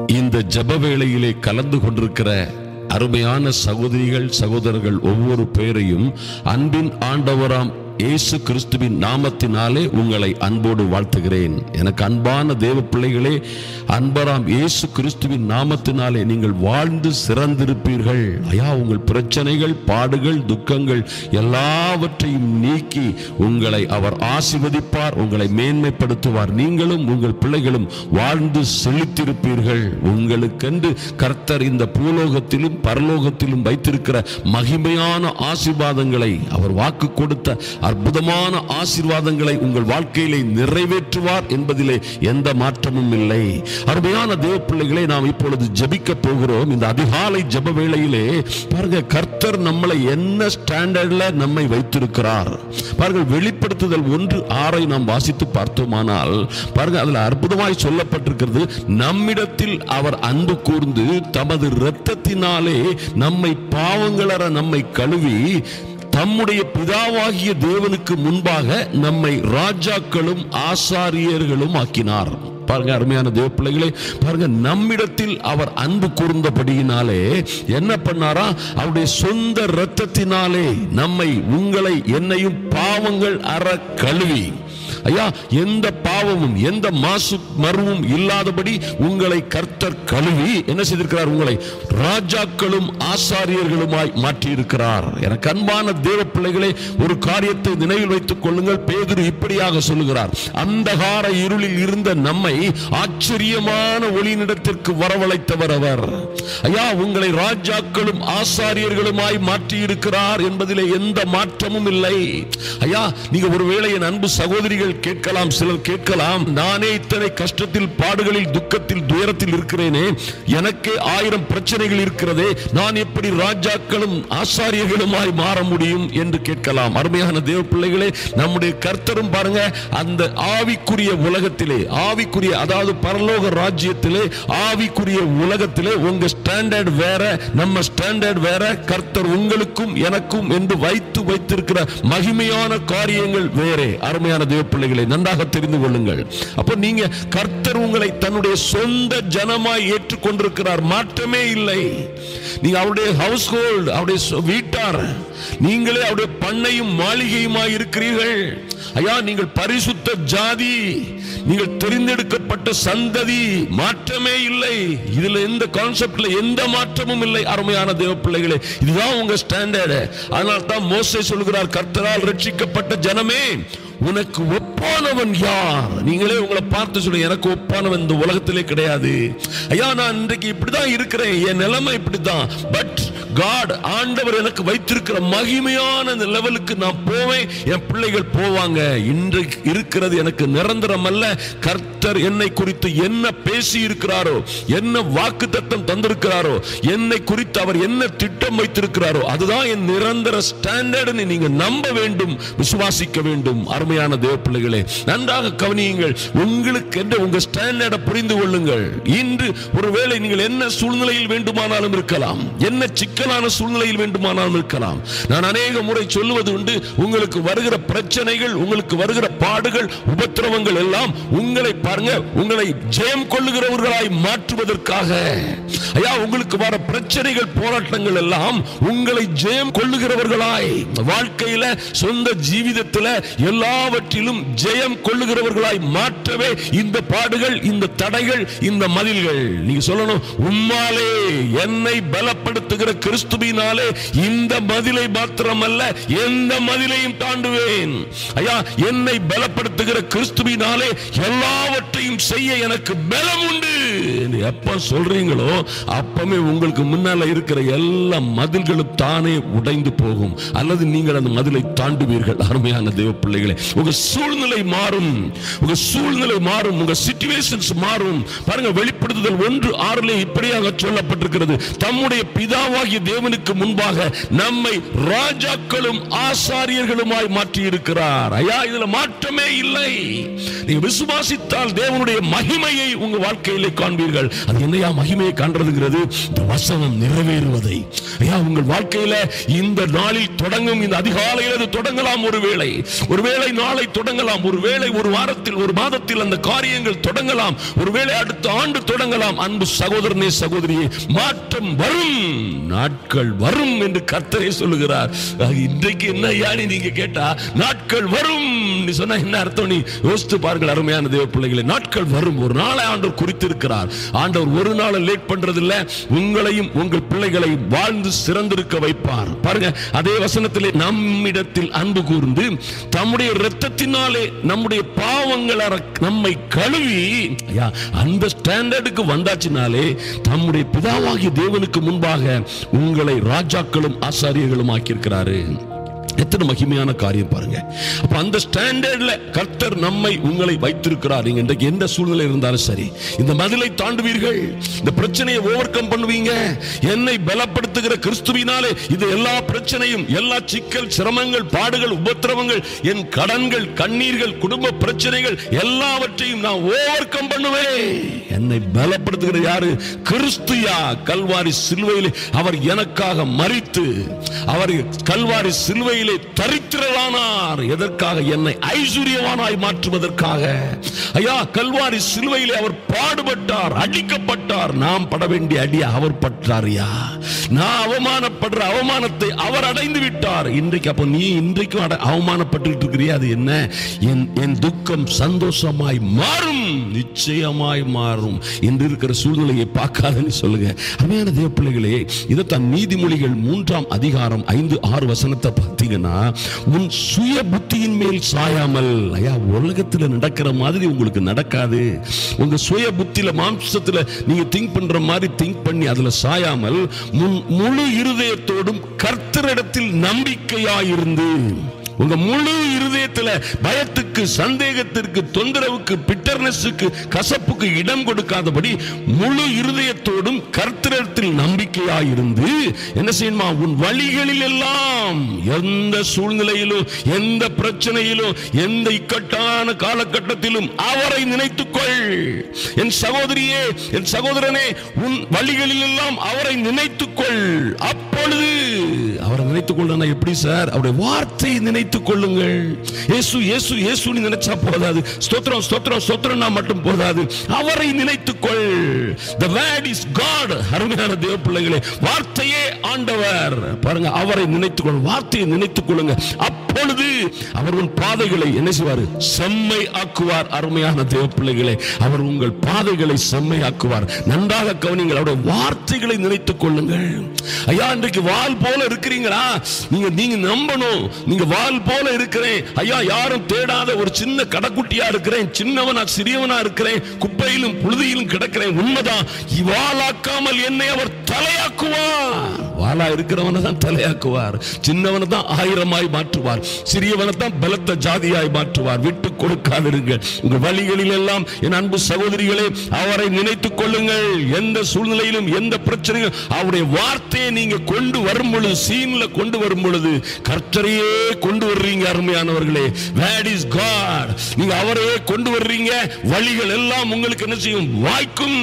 இந்த ஜெப வேளையிலே கலந்து கொண்டிருக்கிற அருமையான சகோதரிகள் சகோதரர்கள் ஒவ்வொரு பேரையும் அன்பின் ஆண்டவராம் இயேசு கிறிஸ்துவின் நாமத்தினாலே உங்களை அன்போடு வாழ்த்துகிறேன். எனக்கு அன்பான தேவ பிள்ளைகளே, அன்பராம் இயேசு கிறிஸ்துவின் நாமத்தினாலே நீங்கள் வாழ்ந்து சிறந்திருப்பீர்கள். ஐயா, உங்கள் பிரச்சனைகள், பாடுகள், துக்கங்கள் எல்லாவற்றையும் நீக்கி உங்களை அவர் ஆசீர்வதிப்பார், உங்களை மேன்மைப்படுத்துவார். நீங்களும் உங்கள் பிள்ளைகளும் வாழ்ந்து செழித்திருப்பீர்கள். உங்களுக்கென்று கர்த்தர் இந்த பூலோகத்திலும் பரலோகத்திலும் வைத்திருக்கிற மகிமையான ஆசீர்வாதங்களை, அவர் வாக்கு கொடுத்த அற்புதமான ஆசீர்வாதங்களை உங்கள் வாழ்க்கையிலே நிறைவேற்றுவார் என்பதிலே எந்த மாற்றமும் இல்லை. அருமையான தேவ பிள்ளைகளே, நாம் இப்பொழுது ஜெபிக்க போகிறோம். இந்த அதிகாலை ஜெப வேளையிலே பாருங்க, கர்த்தர் நம்மளை என்ன ஸ்டாண்டர்ட்ல நம்மை வைத்திருக்கிறார் பாருங்க. வெளிப்படுத்துதல் 1:6 நாம் வாசித்து பார்த்தோமானால் பாருங்க, அதுல அற்புதமாய் சொல்லப்பட்டிருக்கிறது, நம்மிடத்தில் அவர் அன்பு கூர்ந்து தமது இரத்தத்தினாலே நம்மை பாவங்களற நம்மை கழுவி தம்முடைய பிதாவாகிய தேவனுக்கு முன்பாக நம்மை ராஜாக்களும் ஆசாரியர்களும் ஆக்கினார். பாருங்க அருமையான தேவ பிள்ளைகளே, பாருங்க, நம்மிடத்தில் அவர் அன்பு கூர்ந்தபடியினாலே என்ன பண்ணாரா? அவருடைய சொந்த இரத்தத்தினாலே நம்மை, உங்களை, என்னையும் பாவங்கள் அற கழுவி, ஐயா, எந்த பாவமும் எந்த மாசு மருவும் இல்லாதபடி உங்களை கர்த்தர் கழுவி என்ன செய்திருக்கிறார்? உங்களை ராஜாக்களும் ஆசாரியர்களுமாய் மாற்றி இருக்கிறார். எனக்கு அன்பான தேவ பிள்ளைகளே, ஒரு காரியத்தை நினைவில் வைத்துக் கொள்ளுங்கள். பேதுரு இப்படியாக சொல்லுகிறார், அந்தகார இருளில் இருந்த நம்மை ஆச்சரியமான ஒளியினிடத்திற்கு வரவழைத்தவர் அவர். ஐயா, உங்களை ராஜாக்களும் ஆசாரியர்களுமாய் மாற்றி இருக்கிறார் என்பதிலே எந்த மாற்றமும் இல்லை. ஐயா, நீங்க ஒருவேளை என் அன்பு சகோதரிகள் கேட்கலாம், சிலர் கேட்கலாம், நானே இத்தனை கஷ்டத்தில், பாடுகளில், துக்கத்தில், துயரத்தில் இருக்கிறேனே, எனக்கே 1000 பிரச்சனைகள் இருக்கிறதே, நான் எப்படி ராஜாக்களும் ஆசாரியர்களுமாய் மாற முடியும் என்று கேட்கலாம். அருமையான தேவ பிள்ளைகளே, நம்முடைய கர்த்தரும் பாருங்க, அந்த ஆவிக்குரிய உலகத்திலே, ஆவிக்குரிய அதாவது பரலோக ராஜ்யத்திலே, ஆவிக்குரிய உலகத்திலே உங்க ஸ்டாண்டர்ட் வேற, நம்ம ஸ்டாண்டர்ட் வேற. கர்த்தர் உங்களுக்கும் எனக்கும் என்று வைத்திருக்கிற மகிமையான காரியங்கள் வேறே. அருமையான தேவ பிள்ளைகளை நன்றாக தெரிந்து கொள்ளுங்கள். அப்போ நீங்க, கர்த்தர் உங்களை தன்னுடைய சொந்த ஜனமாய் ஏற்றுக்கொண்டிருக்கிறார், மாற்றமே இல்லை. நீங்க அவருடைய ஹவுஸ் ஹோல்ட், அவருடைய வீட்டார், நீங்களே அவருடைய பண்ணையும் மாளிகையுமாய் இருக்கிறீர்கள். ஐயா, நீங்கள் பரிசுத்த ஜாதி, நீங்கள் தெரிந்தெடுக்கப்பட்ட சந்ததி, மாற்றமே இல்லை. இதுல எந்த கான்செப்ட்ல எந்த மாற்றமும் இல்லை. அருமையான தேவ பிள்ளைகளே, இதுதான் உங்க ஸ்டாண்டர்ட். அதனால தான் மோசே சொல்கிறார், கர்த்தரால் ரட்சிக்கப்பட்ட ஜனமே, உனக்கு ஒப்பானவன் யார்? நீங்களே உங்களை பார்த்து சொல்லுங்க, எனக்கு ஒப்பானவன் இந்த உலகத்திலே கிடையாது. ஐயா, நான் இன்றைக்கு இப்படிதான் இருக்கிறேன், என் நிலைமை இப்படிதான். பட் காட், ஆண்டவர் எனக்கு வைத்திருக்கிற மகிமையான லெவலுக்கு நான் போவேன், என் பிள்ளைகள் போவாங்க. இன்றைக்கு இருக்கிறது எனக்கு நிரந்தரம் அல்ல. கர்த்தர் என்னை குறித்து என்ன பேசி இருக்கிறாரோ, என்ன வாக்குத்தத்தம் தந்திருக்கிறாரோ, என்னை குறித்து அவர் என்ன திட்டம் வைத்திருக்கிறாரோ, அதுதான் என் நிரந்தர ஸ்டாண்டர்ட். நீங்க நம்ப வேண்டும், விசுவாசிக்க வேண்டும். அருமையான தேவ பிள்ளைகளே, நன்றாக கவனியுங்கள். உங்களுக்கு என்று உங்க ஸ்டாண்டர்டை புரிந்து கொள்ளுங்கள். இன்று ஒருவேளை நீங்கள் என்ன சூழ்நிலையில் வேண்டுமானாலும் இருக்கலாம், என்ன சிக்கலான சூழ்நிலையில் வேண்டுமானாலும் இருக்கலாம். நான் அநேக முறை சொல்லுவது உண்டு, உங்களுக்கு வருகிற பிரச்சனைகள், உங்களுக்கு வருகிற பாடுகள், உபத்திரவங்கள் எல்லாம் உங்களை பாருங்க, உங்களை ஜெயம் கொள்ளுகிறவர்களாய் மாற்றுவதற்காக. ஐயா, உங்களுக்கு வர பிரச்சனைகள், போராட்டங்கள் எல்லாம் உங்களை ஜெயம் கொள்ளுகிறவர்களாய், வாழ்க்கையில, சொந்த ஜீவிதத்தில் எல்லாவற்றிலும் ஜெயம் கொள்ளுகிறவர்களாய் மாற்றவே இந்த பாடுகள், இந்த தடைகள், இந்த மதில்கள். நீங்க சொல்லணும், உம்மாலே என்னை பலப்படுத்துகிற கிறிஸ்துவினாலே இந்த மதிலை மாத்திரமல்ல, எந்த மதிலையும் தாண்டுவேன். ஐயா, என்னை பலப்படுத்துகிற கிறிஸ்துவினாலே எல்லாவற்றையும் செய்ய எனக்கு பலம் உண்டு. எப்ப சொல்றீங்களோ அப்பமே உங்களுக்கு முன்னால இருக்கிற எல்லா மதில்களும் தானே உடைந்து போகும், அல்லது நீங்கள் அந்த மதிலை தாண்டுவீர்கள். அருமையான தேவ பிள்ளைகளே, உங்க சூழ்நிலை மாறும், உங்க சூழ்நிலை மாறும், உங்க சிச்சுவேஷன்ஸ் மாறும். பாருங்க, வெளிப்படுத்துதல் 1:6 இப்படியாக சொல்லப்பட்டிருக்கிறது, தம்முடைய பிதாவாகிய தேவனுக்கு முன்பாக நம்மை ராஜாக்களும் ஆசாரியர்களுமாய் மாற்றி இருக்கிறார். ஐயா, இதுல மாற்றமே இல்லை. நீங்க விசுவாசித்தால் தேவனுடைய மகிமையை உங்க வாழ்க்கையிலே காண்பீர்கள். அது என்னையா மகிமையை காண்றதுங்கிறது? இந்த வசனம் நிறைவேறுவதை. ஐயா, உங்கள் வாழ்க்கையில இந்த நாளில் தொடங்கும், இந்த அதிகாலையில் அது தொடங்கலாம். ஒருவேளை நாளை தொடங்கலாம், ஒருவேளை ஒரு வாரத்தில், ஒரு மாதத்தில் அந்த காரியங்கள் தொடங்கலாம், ஒருவேளை அடுத்த ஆண்டு தொடங்கலாம். அன்பு சகோதரனே, சகோதரியே, மாற்றம் வரும், நாட்கள் வரும் என்று கர்த்தரே சொல்லுகிறார். இன்றைக்கு என்ன யானி நீங்க கேட்டா, நாட்கள் வரும் நீ சொன்னா என்ன அர்த்தம்? நீ யோசித்து பாருங்கள் அருமையான தேவ பிள்ளைகளே. நாட்கள் வரும். ஒரு நாளை ஆண்டவர் குறித்திருக்கிறார். ஆண்டவர் ஒரு நாளை லேட் பண்றது இல்ல. உங்களையும் உங்கள் பிள்ளைகளை வாழ்ந்து சிறந்திருக்க வைப்பார். பாருங்க, அதே வசனத்திலே நம்மிடத்தில் அன்பு கூர்ந்து தம்முடைய இரத்தத்தினாலே நம்முடைய பாவங்களை நம்மை கழுவி, அந்த ஸ்டாண்டர்டுக்கு வந்தாச்சுனாலே தம்முடைய பிதாவாகிய தேவனுக்கு முன்பாக உங்களை ராஜாக்களும் ஆசாரியர்களும் ஆக்கியிருக்கிறாரு. எத்தனை மகிமையான காரியம் பாருங்க. அப்ப அந்த ஸ்டாண்டர்ட்ல கர்த்தர் நம்மை உங்களை வைத்திருக்கிறார். நீங்க இன்றைக்கு எந்த சூழ்நிலை இருந்தாலும் சரி, இந்த மதிலை தாண்டுவீர்கள், இந்த பிரச்சனையை ஓவர் கம் பண்ணுவீங்க. என்னை பலப்படுத்துகிற கிறிஸ்துவினாலே இது எல்லா பிரச்சனையும், எல்லா சிக்கல், சிரமங்கள், பாடுகள், உபத்திரவங்கள், என் கடன்கள், கண்ணீர்கள், குடும்ப பிரச்சனைகள் எல்லாவற்றையும் நான் ஓவர் கம் பண்ணுவேன். என்னை பலப்படுத்துகிற யாரு? கிறிஸ்துயா. கல்வாரி சிலுவையிலே அவர் எனக்காக மரித்து, அவர் கல்வாரி சிலுவையில் தரித்திரலானார். எதற்காக? என்னை ஐஸ்வர்யவானாய் மாற்றுவதற்காக. ஐயா, கல்வாரி சிலுவையிலே அவர் பாடுபட்டார், அடிக்கப்பட்டார். நாம் பட வேண்டிய அடியை அவர் பட்டாரியா. நான் அவமானப்படுற அவமானத்தை அவர் அடைந்து விட்டார். இன்றைக்கு அப்ப நீ இன்றைக்கும் அவமானப்பட்டு இருக்கிறியா? அது என்ன? என் துக்கம் சந்தோஷமாய் மாறும், நிச்சயமாய் மாறும். இன்று இருக்கிற சூழ்நிலையை பார்க்காதன்னு சொல்லுங்க. அருமையான தேவ பிள்ளைகளே, இதைத்தான் நீதிமொழிகள் 3ஆம் அதிகாரம் 5-6 வசனத்தை பார்த்தீங்கன்னா, உன் சுய புத்தியின் மேல் சாயாமல். ஐயா, உலகத்தில் நடக்கிற மாதிரி உங்களுக்கு நடக்காது. உங்க சுய புத்தியில, மாம்சத்துல நீங்க திங்க் பண்ற மாதிரி திங்க் பண்ணி அதுல சாயாமல், முழு இருதயத்தோடும் கர்த்தரிடத்தில் நம்பிக்கையாயிருந்து, உங்க முழு இருதயத்துல பயத்துக்கு, சந்தேகத்திற்கு, தொந்தரவுக்கு, பிட்டர்னஸுக்கு, கசப்புக்கு இடம் கொடுக்காதபடி முழு இருதயத்தோடும் கர்த்தரிடத்தில் நம்பிக்கையாயிருந்து என்ன செய்யணுமா? உன் வழிகளில் எல்லாம், எந்த சூழ்நிலையிலும், எந்த பிரச்சனையிலும், எந்த இக்கட்டான காலகட்டத்திலும் அவரை நினைத்துக்கொள். என் சகோதரியே, என் சகோதரனே, உன் வழிகளில் எல்லாம் அவரை நினைத்துக்கொள். அப்பொழுது அவரை நினைத்துக் கொள்ள எப்படி சார்? அவருடைய வார்த்தையை நினைத்துக் கொள்ளுங்கள். இயேசு இயேசு இயேசுன்னு நினைச்சா போதாது, ஸ்தோத்திரம் ஸ்தோத்திரம் ஸ்தோத்திரம்னா மட்டும் போதாது, அவரை நினைத்துக்கொள். The word is God. அருமையான தேவ பிள்ளைகளே, வார்த்தையே ஆண்டவர். பாருங்க, அவரை நினைத்துக்கொள், வார்த்தையை நினைத்துக் கொள்ளுங்க. அப்பொழுது அவர் உன் பாதைகளை என்ன செய்வார்? செம்மை ஆக்குவார். அருமையான தேவ பிள்ளைகளே, அவர் உங்கள் பாதைகளை செம்மை ஆக்குவார். நன்றாக கவனிங்கள், அவருடைய வார்த்தைகளை நினைத்துக் கொள்ளுங்கள். ஐயா, இன்றைக்கு வால் போல இருக்கிறீங்களா? நீங்க நம்பணும், நீங்க வால் போல இருக்கிறேன் ஐயா, யாரும் தேடாத ஒரு சின்ன கடைக்குட்டியா இருக்கிறேன், சின்னவனா சிறியவனா இருக்கிறேன், குப்பையிலும் புழுதியிலும் கிடக்கிறேன். உண்மைதான். வாளாக்காமல் என்னை அவர் தலையாக்குவார். வாளா இருக்கிறவனை தான் தலையாக்குவார். சின்னவனை தான் ஆயிரமாய் மாற்றுவார், சிறியவனை தான் பலத்த ஜாதியாய் மாற்றுவார். விட்டு கொடுக்காதிருங்கள் உங்கள் வழிகளில் எல்லாம். என் அன்பு சகோதரிகளே, அவரை நினைத்துக் கொள்ளுங்கள். எந்த சூழ்நிலையிலும், எந்த பிரச்சனையும் அவருடைய வார்த்தையை நீங்க கொண்டு வரும் பொழுது, சீன்ல கொண்டு வரும் பொழுது கர்த்தரையே கொண்டு வர்றீங்க. அருமையானவர்களே, that is God. நீங்க அவரையே கொண்டு வர்றீங்க. வழிகள் எல்லாம் உங்களுக்கு என்ன செய்யும்? வாய்க்கும்.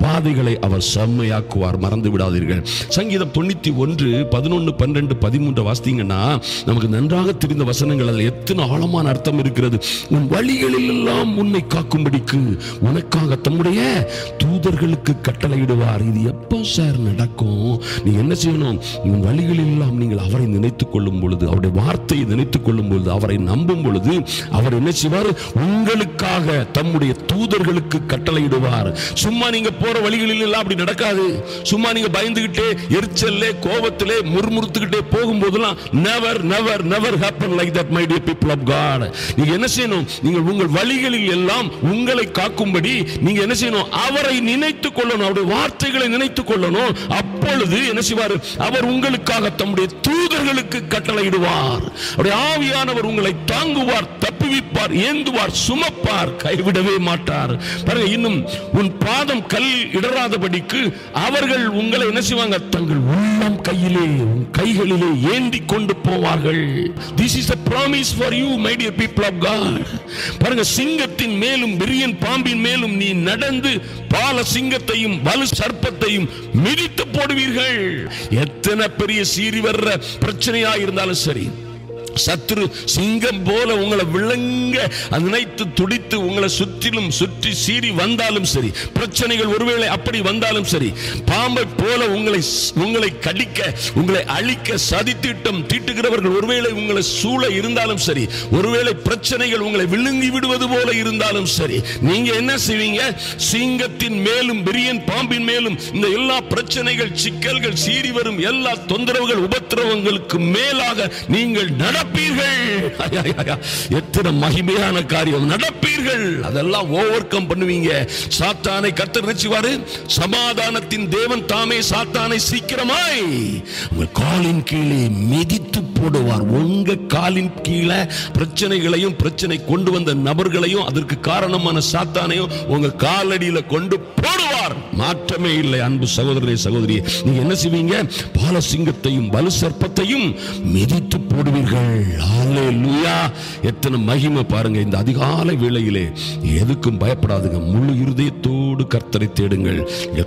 பாதைகளை அவர் செம்மையாக்குவார். மறந்து விடாதீர்கள். சங்கீதம் 91, 11, 12, 13 வாசித்தீங்கன்னா நமக்கு நன்றாக தெரிந்த வசனங்கள். அதில் எத்தனை ஆழமான அர்த்தம் இருக்கிறது. உன் வழிகளில் எல்லாம் உன்னை காக்கும்படிக்கு உனக்காக தம்முடைய தூதர்களுக்கு கட்டளையிடுவார். இது எப்போ சார் நடக்கும்? நீங்க என்ன செய்யணும்? உன் வழிகளில் எல்லாம் நீங்கள் அவரை நினைத்துக் கொள்ளும் பொழுது, அவருடைய வார்த்தையை நினைத்துக் கொள்ளும் பொழுது, அவரை நம்பும் பொழுது, அவர் என்ன செய்வார்? உங்களுக்காக தம்முடைய தூதர்களுக்கு கட்டளையிடுவார். சும்மா நீங்க போற வழிகளில் எல்லாம் அப்படி நடக்காது. சும்மா நீங்க பயந்துகிட்டே, எரிச்சல்லே, கோபத்திலே, முறுமுறுத்துக்கிட்டே போகும்போதெல்லாம் never never never happen like that, my dear people of God. நீங்க என்ன செய்யணும்? நீங்கள் உங்கள் வழிகளில் எல்லாம் உங்களை காக்கும்படி நீங்க என்ன செய்யணும்? அவரை நினைத்துக் கொள்ளணும், அவருடைய வார்த்தைகளை நினைத்துக் கொள்ளணும். அப்பொழுது என்ன செய்வார்? அவர் உங்களுக்காக தம்முடைய தூதர்களுக்கு கட்டளையிடுவார். அவருடைய ஆவியானவர் உங்களை தாங்குவார், தப்புவிப்பார், ஏந்துவார், சுமப்பார், கைவிடவே மாட்டார். பாருங்க, இன்னும் உன் பாதம் கல் இடராதபடிக்கு அவர்கள் உங்களை என்ன செய்வாங்க? தங்கள் உள்ளம் கைகளிலே ஏந்தி கொண்டு போவார்கள். This is a promise for you, my dear people of God. பாருங்க, சிங்கத்தின் மேலும் விரியன் பாம்பின் மேலும் நீ நடந்து பால சிங்கத்தையும் வலு சர்ப்பத்தையும் மிதித்து போடுவீர்கள். எத்தனை பெரிய சீறி வர்ற பிரச்சனையா இருந்தாலும் சரி, சத்துரு சிங்கம் போல உங்களை விளங்க நினைத்து துடித்து உங்களை சுற்றிலும் சுற்றி சீறி வந்தாலும் சரி, பிரச்சனைகள் ஒருவேளை அப்படி வந்தாலும் சரி, பாம்பை போல உங்களை கடிக்க உங்களை அழிக்க சதித்திட்டம் தீட்டுகிறவர்கள் ஒருவேளை உங்களை சூழ இருந்தாலும் சரி, ஒருவேளை பிரச்சனைகள் உங்களை விழுங்கி விடுவது போல இருந்தாலும் சரி, நீங்க என்ன செய்வீங்க? சிங்கத்தின் மேலும் விரியன் பாம்பின் மேலும் இந்த எல்லா பிரச்சனைகள், சிக்கல்கள், சீறி வரும் எல்லா தொந்தரவுகள், உபத்திரவங்களுக்கு மேலாக நீங்கள் எத்தனை மகிமையான காரியம்! நடப்பீர்கள், அதெல்லாம் ஓவர் கம் பண்ணுவீங்க. சாத்தானை கர்த்தர் நினைச்சுவாரு. சமாதானத்தின் தேவன் தாமே சாத்தானை சீக்கிரமாய் உங்க காலின் கீழே மிதித்து போடுவார். உங்க காலின் கீழே பிரச்சனைகளையும் பிரச்சனை கொண்டு வந்த நபர்களையும் அதற்கு காரணமான சாத்தானையும் உங்க காலடியில கொண்டு போடுவார். மாற்றமே இல்லை. அன்பு சகோதரரே, சகோதரி, நீங்க என்ன செய்வீங்க? பால சிங்கத்தையும் வலு சர்ப்பத்தையும் மிதித்து போடுவீர்கள். ஹல்லேலூயா! எத்தனை மகிமை பாருங்க. இந்த அதிகாலை வேளையிலே எதுக்கும் பயப்படாதுங்க. முழு இருதயத்தோடு கர்த்தரை தேடுங்கள்,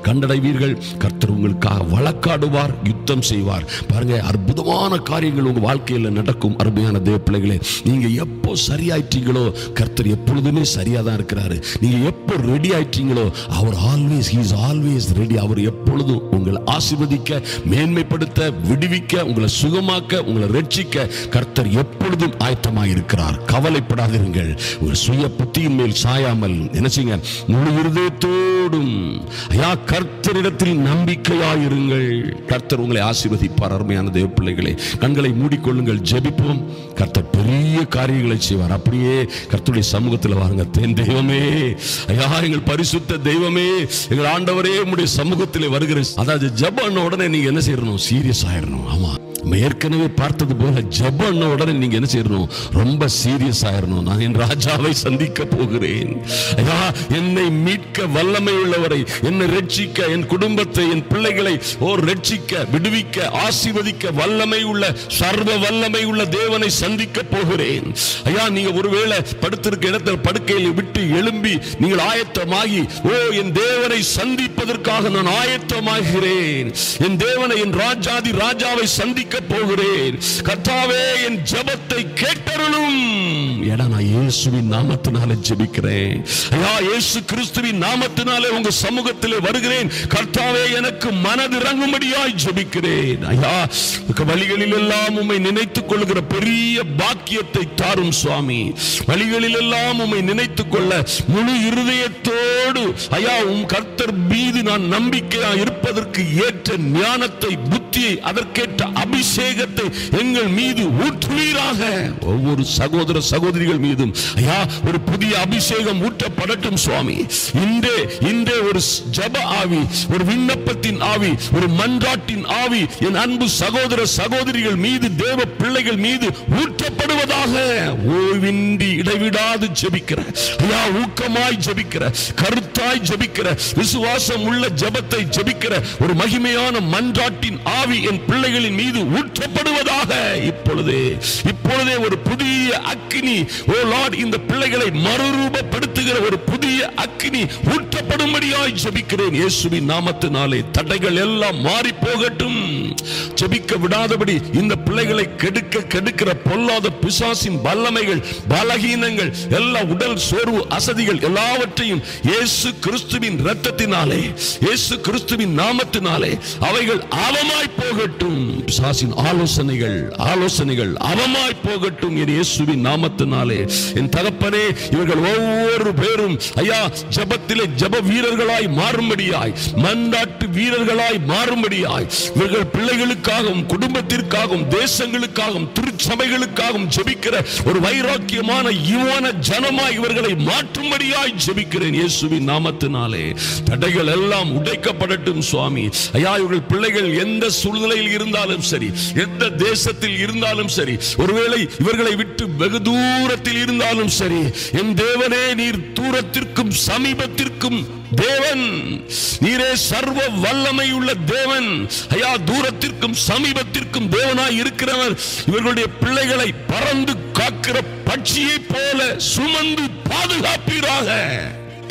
கண்டடைவீர்கள். கர்த்தர் உங்களுக்காக வழக்காடுவார், யுத்தம் செய்வார். பாருங்க, அற்புதமான காரியங்கள் உங்க வாழ்க்கையில் நடக்கும். அருமையான தேவ பிள்ளைகளே, நீங்க எப்போ சரியாயிட்டீங்களோ கர்த்தர் எப்பொழுதுமே சரியா தான் இருக்கிறாரு. நீங்க எப்போ ரெடி ஆயிட்டீங்களோ அவர் ஆல்வேஸ் ரெடி. அவர் எப்பொழுதும் உங்களை ஆசீர்வதிக்க, மேன்மைப்படுத்த, விடுவிக்க, உங்களை சுகமாக்க, உங்களை ரட்சிக்க கர்த்தர் எப்பொழுதும் ஆயத்தமாக இருக்கிறார். கவலைப்படாதீர்கள். ஒரு சுய புத்தியின் மேல் சாயாமல் என்ன செய்யுங்க? முழு இருதயத்தோடும் கர்த்தரிடத்தில் நம்பிக்கையாயிருங்கள். கர்த்தர் உங்களை ஆசீர்வதிப்பார். அருமையான தேவ பிள்ளைகளை, கண்களை மூடிக்கொள்ளுங்கள், ஜெபிப்போம். கர்த்தர் பெரிய காரியங்களை செய்வார். அப்படியே கர்த்தருடைய சமூகத்தில் வாருங்க. தெய்வமே, எங்கள் பரிசுத்த தெய்வமே, எங்கள் ஆண்டவரே, உம்முடைய சமூகத்தில் வருகிறேன். அதாவது ஜெபம் உடனே நீங்க என்ன செய்யணும்? சீரியஸ் ஆயிடணும். ஆமா, ஏற்கனவே பார்த்தது போல ஜெபம் உடனே நீங்க என்ன செய்யணும்? ரொம்ப சீரியஸ் ஆயிரணும். நான் என் ராஜாவை சந்திக்க போகிறேன். என்னை மீட்க வல்லமை உள்ளவரை, என்னை ரட்சிக்க, என் குடும்பத்தை, என் பிள்ளைகளை ரட்சிக்க, விடுவிக்க, ஆசீர்வதிக்க வல்லமை உள்ள, சர்வ வல்லமை உள்ள தேவனை சந்திக்க போகிறேன். நீங்க ஒருவேளை படுத்திருக்க இடத்தில் படுக்கையில் விட்டு எழும்பி நீங்கள் ஆயத்தமாகி, என் தேவனை சந்திப்பதற்காக நான் ஆயத்தமாகிறேன், என் தேவனை, என் ராஜாதி ராஜாவை சந்திக்க போகிறேன், கர்த்தாவே என் ஜெபத்தை கேட்டருளும். நான் இயேசுவின் நாமத்தினாலே ஜெபிக்கிறேன். இயேசு கிறிஸ்துவின் நாமத்தினாலே உங்க சமூகத்திலே வருகிறேன். கர்த்தாவே எனக்கு மனதிறங்கும்படியாய் ஜெபிக்கிறேன். வழிகளில் எல்லாம் உம்மை நினைத்துக் கொள்கிற பெரிய பாக்கியத்தை தாரும் சுவாமி. வழிகளில் எல்லாம் உம்மை நினைத்துக் கொள்ள முழு இருதயத்தோடு உம் கர்த்தர் மீது நான் நம்பிக்கையா இருப்பதற்கு ஏற்ற ஞானத்தை, புத்தியை, அதற்கேற்ற அபிஷேகத்தை எங்கள் மீது ஊற்றுவீராக. ஒவ்வொரு சகோதர சகோதரிகள் மீதும் ஒரு புதிய அபிஷேகம் ஊற்றப்படட்டும் சுவாமி. இன்றே ஒரு ஜெப ஆவி, ஒரு விண்ணப்பத்தின் ஆவி, ஒரு மன்றாட்டின் ஆவி என் அன்பு சகோதர சகோதரிகள் மீது, தேவ பிள்ளைகள் மீது ஊற்றப்படுவதாக. ஓய்வின்றி இடைவிடாது ஜெபிக்கிற, ஊக்கமாய் ஜெபிக்கிற, கருத்தாய் ஜெபிக்கிற, விசுவாசம் உள்ள ஜெபத்தை ஜெபிக்கிற ஒரு மகிமையான மன்றாட்டின் ஆவி என் பிள்ளைகளின் மீது ஊற்றப்படுவதாக. இப்பொழுதே ஒரு புதிய அக்கினி, ஓ லார்ட், இந்த பிள்ளைகளை மறுரூபப்படுத்துகிற ஒரு புதிய அக்கினி ஊற்றப்படும்படியாய் ஜெபிக்கிறேன் இயேசுவின் நாமத்தினாலே. தடைகள் எல்லாம் மாறி போகட்டும். ஜெபிக்க விடாதபடி இந்த பிள்ளைகளை கெடுக்கிற பொல்லாத பிசாசின் வல்லமைகள், பலகீனங்கள், எல்லா உடல் சோர்வு, அசதிகள் எல்லாவற்றையும் இயேசு கிறிஸ்துவின் இரத்தத்தினாலே, இயேசு கிறிஸ்துவின் நாமத்தினாலே அவைகள் அவமாய் போகட்டும். பிசாசின் ஆலோசனைகள் அவமாய் போகட்டும் இயேசுவின் நாமத்தினாலே. என் தகப்பனே, இவர்கள் ஒவ்வொரு பேரும் ஜெபத்திலே ஜெப வீரர்களாய் மாறும்படியாய், மன்றாட்டு வீரர்களாய் மாறும்படியாய், இவர்கள் பிள்ளைகளுக்காகவும், குடும்பத்திற்காகவும், தேசங்களுக்காகவும், திருச்சபைகளுக்காகவும் ஜெபிக்கிற ஒரு வைராக்கியமான யுவன ஜனமாய் இவர்களை மாற்றும்படியாய் ஜெபிக்கிறேன் இயேசுவின் நாமத்தினாலே. தடைகள் எல்லாம் உடைக்கப்படட்டும் சுவாமி. இவர்கள் பிள்ளைகள் எந்த சூழ்நிலையில் இருந்தாலும் சரி, எந்த தேசத்தில் இருந்தாலும் சரி, ஒருவேளை ஒருவேளை இவர்களை விட்டு வெகு தூரத்தில் இருந்தாலும் சரி, என் தேவனே, நீர் தூரத்திற்கும் சமீபத்திற்கும் தேவன், நீரே சர்வ வல்லமை உள்ள தேவன். ஐயா, தூரத்திற்கும் சமீபத்திற்கும் தேவனாய் இருக்கிறவர். இவர்களுடைய பிள்ளைகளை பறந்து காக்கிற பட்சியை போல சுமந்து பாதுகாப்பீராக.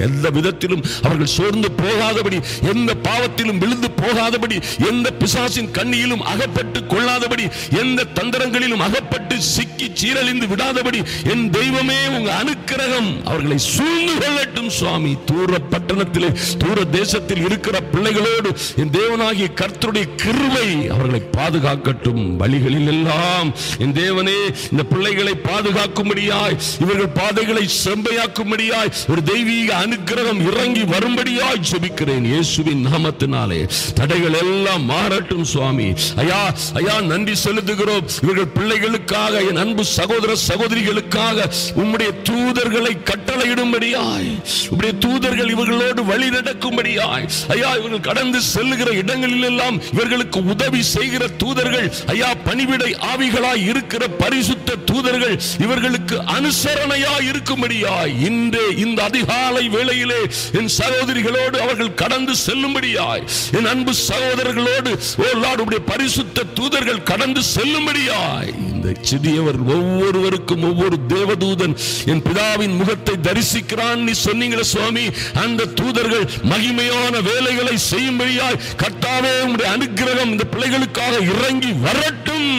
எந்த விதத்திலும் அவர்கள் சோர்ந்து போகாதபடி, எந்த பாவத்திலும் விழுந்து போகாதபடி, எந்த பிசாசின் கண்ணியிலும் அகப்பட்டு கொள்ளாதபடி, எந்த தந்திரங்களிலும் அகப்பட்டு சிக்கி சீரழிந்து விடாதபடி என் தெய்வமே உங்க அனுக்கிரகம் அவர்களை சூழ்ந்து கொள்ளட்டும் சுவாமி. தூர பட்டணத்திலே, தூர தேசத்தில் இருக்கிற பிள்ளைகளோடு என் தேவனாகிய கர்த்தருடைய கிருபை அவர்களை பாதுகாக்கட்டும். வழிகளில் எல்லாம் என் தேவனே இந்த பிள்ளைகளை பாதுகாக்கும்படியாய், இவர்கள் பாதைகளை செம்மையாக்கும்படியாய் ஒரு தெய்வீக அனுக்கிரகம் இறங்கி வரும்படியாய் ஜெபிக்கிறேன் இயேசுவின் நாமத்தினாலே. தடைகள் எல்லாம் மாறட்டும் சுவாமி. ஐயா ஐயா, நன்றி செலுத்துகிறோம். இவர்கள் பிள்ளைகளுக்காக, என் அன்பு சகோதர சகோதரிகளுக்காக உம்முடைய தூதர்களை கட்டளையிடும்படியாய், உம்முடைய தூதர்கள் இவர்களோடு வழி நடக்கும்படியாய், ஐயா, இவர்கள் கடந்து செல்லுகிற இடங்களில் எல்லாம் இவர்களுக்கு உதவி செய்கிற தூதர்கள், ஐயா, பணிவிடை ஆவிகளாய் இருக்கிற பரிசுத்த தூதர்கள் இவர்களுக்கு அனுசரணையாய் இருக்கும்படியாய் இன்றே இந்த அதிகாலை வேளையிலே என் சகோதரிகளோடு அவர்கள் கடந்து செல்லும்படியாய், என் அன்பு சகோதரர்களோடு ஓ லார்ட் உம்முடைய பரிசுத்த தூதர்கள் கடந்து செல்லும்படியாய், இந்த சிறியவர் ஒவ்வொருவருக்கும் ஒவ்வொரு தேவதூதன் என் பிதாவின் முகத்தை தரிசிக்கிறான் நீ சொன்னீங்களே சுவாமி. அந்த தூதர்கள் மகிமையான வேலைகளை செய்யும்படியாய் கர்த்தாவே உம்முடைய அனுக்கிரகம் இந்த பிள்ளைகளுக்காக இறங்கி வரட்டும்.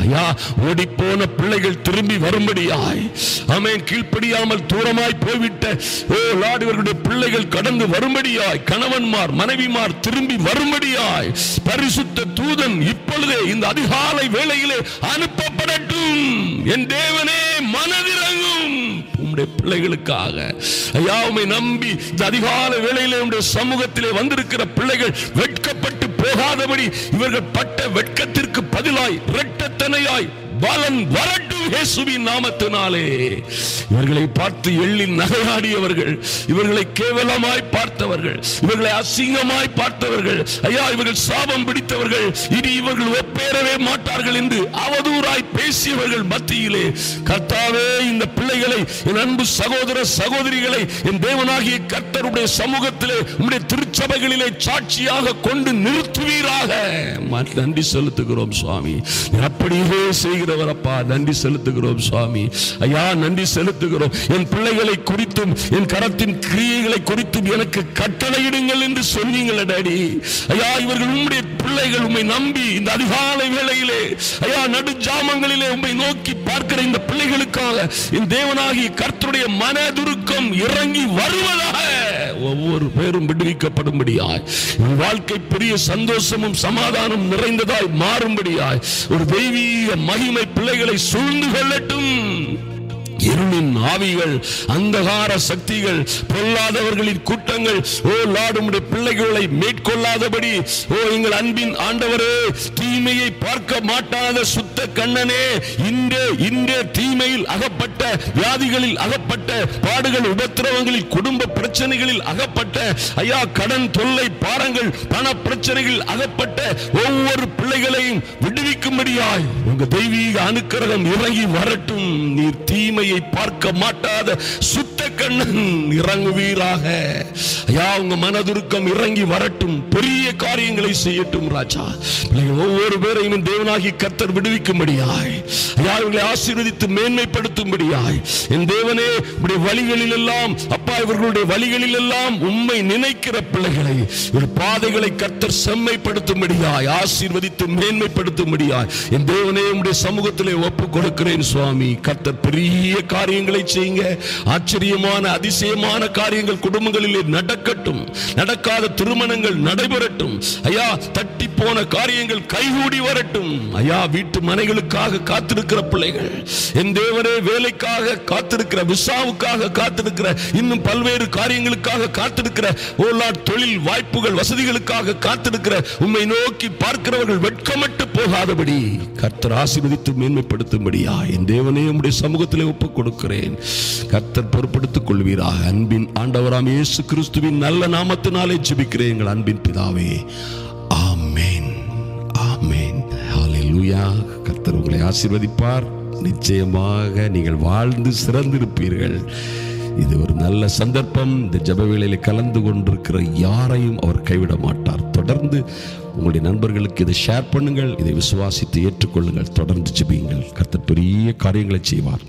ஐயா, ஓடி போன பிள்ளைகள் திரும்பி வரும்படியாய், ஆமென், கீழ்ப்படியாமல் தூரமாய் போய்விட்ட ஓ லார்ட் இவர்களுடைய பிள்ளைகள் கடந்து வரும்படியாய், கணவன்மார் மனைவிமார் திரும்பி வரும்படியாய் பரிசுத்த தூதன் இப்பொழுதே இந்த அதிகாலை வேளையிலே அனுப்பப்படட்டும். என் தேவனே, மனதிறங்கும் உம்முடைய பிள்ளைகளுக்காக. ஐயா, உம்மை நம்பி இந்த அதிகாலை வேளையிலே உம்முடைய சமூகத்திலே வந்திருக்கிற பிள்ளைகள் வெட்கப்பட்டு போகாதபடி இவர்கள் பட்ட வெட்கத்திற்கு பதிலாய் இரட்டத்தனையாய் பலன் வரட்டும் இயேசுவின் நாமத்தினாலே. இவர்களை பார்த்து எள்ளி நகையாடியவர்கள், இவர்களை கேவலமாய் பார்த்தவர்கள், இவர்களை அசிங்கமாய் பார்த்தவர்கள், ஐயா, இவர்கள் சாபம் பிடித்தவர்கள், இனி இவர்கள் ஒப்பேறவே மாட்டார்கள் என்று அவதூறாய் பேசியவர்கள் மத்தியிலே கர்த்தாவே இந்த பிள்ளைகளை, என் அன்பு சகோதர சகோதரிகளை என் தேவனாகிய கர்த்தருடைய சமூகத்திலே உம்முடைய திருச்சபைகளிலே சாட்சியாக கொண்டு நிறுத்துவீராக. நன்றி செலுத்துகிறோம் சுவாமி. அப்படியே செய்கிறவரப்பா, நன்றி செலுத்துகிறோம் சுவாமி. ஐயா, நன்றி செலுத்துகிறோம். என் பிள்ளைகளை குறித்தும் என் கரத்தின் கிரியைகளை குறித்தும் எனக்கு கட்டளையிடுங்கள் என்று சொன்னீங்களே டாடி. ஐயா, இவர்கள் உம்முடைய பிள்ளைகள், உம்மை நம்பி இந்த அதிகாலை வேளையிலே, ஐயா, நடு ஜாமங்களிலே உம்மை நோக்கி பார்க்கிற இந்த பிள்ளைகளுக்காக என் தேவனாகிய கர்த்தருடைய மனதுருக்கம் இறங்கி வருவதாக ஒவ்வொரு பேரும் விடுவிக்கப்படும்படியாய், என் வாழ்க்கை பெரிய சந்தோஷமும் சமாதானம் நிறைந்ததாய் மாறும்படியாய் ஒரு தெய்வீக மகிமை பிள்ளைகளை சூழ்ந்து கொள்ளட்டும். இருளின் ஆவிகள், அந்தகார சக்திகள், பொல்லாதவர்களின் கூட்டங்கள் ஓ லார்ட் உம்முடைய பிள்ளைகளை மேற்கொள்ளாதபடி, ஓ எங்கள் அன்பின் ஆண்டவரே, தீமையை பார்க்க மாட்டாத சுத்த கண்ணனே, இன்றே தீமையில் அகப்பட்ட, வியாதிகளில் அகப்பட்ட, பாடுகள் உபத்திரவங்களில், குடும்ப பிரச்சனைகளில் அகப்பட்ட, ஐயா, கடன் தொல்லை பாரங்கள், பண பிரச்சனைகளில் அகப்பட்ட ஒவ்வொரு பிள்ளைகளையும் விடுவிக்கும்படியாய் உங்க தெய்வீக அனுக்கிரகம் இறங்கி வரட்டும். நீர் தீமை பார்க்க மாட்டாத சுத்த கண்ணன் இறங்குவீராக. ஐயா, உங்க மனதுருக்கம் இறங்கி வரட்டும். பெரிய காரியங்களை செய்யட்டும் ராஜா. ஒவ்வொரு பேரையும் தேவனாகி கர்த்தர் விடுவிக்கும்படியாய், ஐயா, இவர்களை ஆசீர்வதித்து மேன்மைப்படுத்தும்படியாய் என் தேவனே உடைய வழிகளில் எல்லாம், அப்பா, இவர்களுடைய வழிகளில் எல்லாம் உம்மை நினைக்கிற பிள்ளைகளை, இவர் பாதைகளை கர்த்தர் செம்மைப்படுத்தும்படியாய், ஆசீர்வதித்து மேன்மைப்படுத்தும்படியாய் என் தேவனே உடைய சமூகத்திலே ஒப்பு கொடுக்கிறேன் சுவாமி. கர்த்தர் பெரிய காரியங்களை செய்யுங்க. ஆச்சரியமான அதிசயமான காரியங்கள் குடும்பங்களிலே நடக்கட்டும். நடக்காத திருமணங்கள் நடைபெறட்டும். ஐயா, தட்டி போன காரியங்கள் கைகூடி வரட்டும். ஐயா, வீட்டு மனைகளுக்காக காத்திருக்கிற பிள்ளைகள், என் தேவனே வேலைக்காக காத்திருக்கிற, விசாவுக்காக காத்திருக்கிற, இன்னும் பல்வேறு காரியங்களுக்காக காத்திருக்கிற, ஓலாட் தொழில் வாய்ப்புகள் வசதிகளுக்காக காத்திருக்கிற உம்மை நோக்கி பார்க்கிறவர்கள் வெட்கமட்டு போகாதபடி கர்த்தர் ஆசீர்வதித்து மேன்மைப்படுத்தும்படியா என் தேவனே உம்முடைய சமூகத்திலே ஒப்புக் கொடுக்கிறேன். கர்த்தர் பொறுப்படுத்திக் கொள்வீராக. அன்பின் ஆண்டவராம் இயேசு கிறிஸ்துவின் நல்ல நாமத்தினாலே ஜெபிக்கிறேன் எங்கள் அன்பின் பிதாவே, ஆமென், ஆமென், ஹல்லேலூயா. கர்த்தர் உங்களை ஆசீர்வதிப்பார். நிச்சயமாக நீங்கள் வாழ்ந்து சிறந்திருப்பீர்கள். இது ஒரு நல்ல சந்தர்ப்பம். இந்த ஜெப வேளையில் கலந்து கொண்டிருக்கிற யாரையும் அவர் கைவிட மாட்டார். தொடர்ந்து உங்களுடைய நண்பர்களுக்கு இதை ஷேர் பண்ணுங்கள். இதை விசுவாசித்து ஏற்றுக்கொள்ளுங்கள். தொடர்ந்து ஜெபியுங்கள். கர்த்தர் பெரிய காரியங்களை செய்வார்.